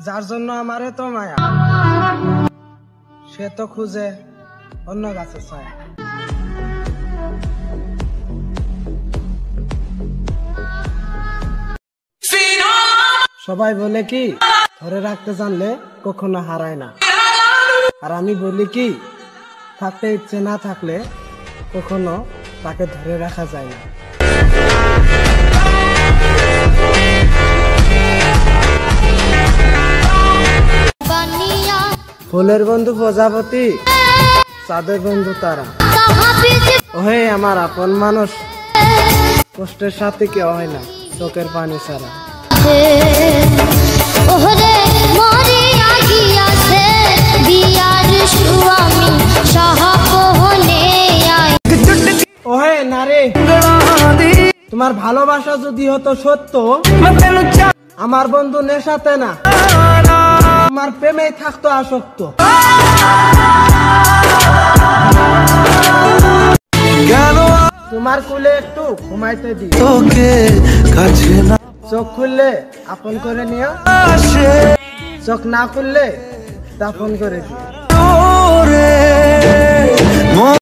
যার জন্য আমার এত মায়া, সে তো খুঁজে অন্য গাছের ছায়া। সবাই বলে কি ধরে রাখতে জানলে কখনো হারায় না, আর আমি বলি কি থাকতে ইচ্ছে না থাকলে কখনো তাকে ধরে রাখা যায় না। ফুলের বন্ধু প্রজাপতি, চাঁদের বন্ধু তারা, ওহে আমার আপন মানুষ, কষ্টের সাথে কেউ হয় না চোখের পানি ছাড়া। ওহে নারে, তোমার ভালোবাসা যদি হতো সত্য, আমার বন্ধু নেশাতে না তোমার প্রেমে থাকতো আসক্ত। তোমার কুলে একটু ঘুমাইতে দি, চোখ খুললে আপন করে নিও, চোখ না খুললে দাফন করে দিও।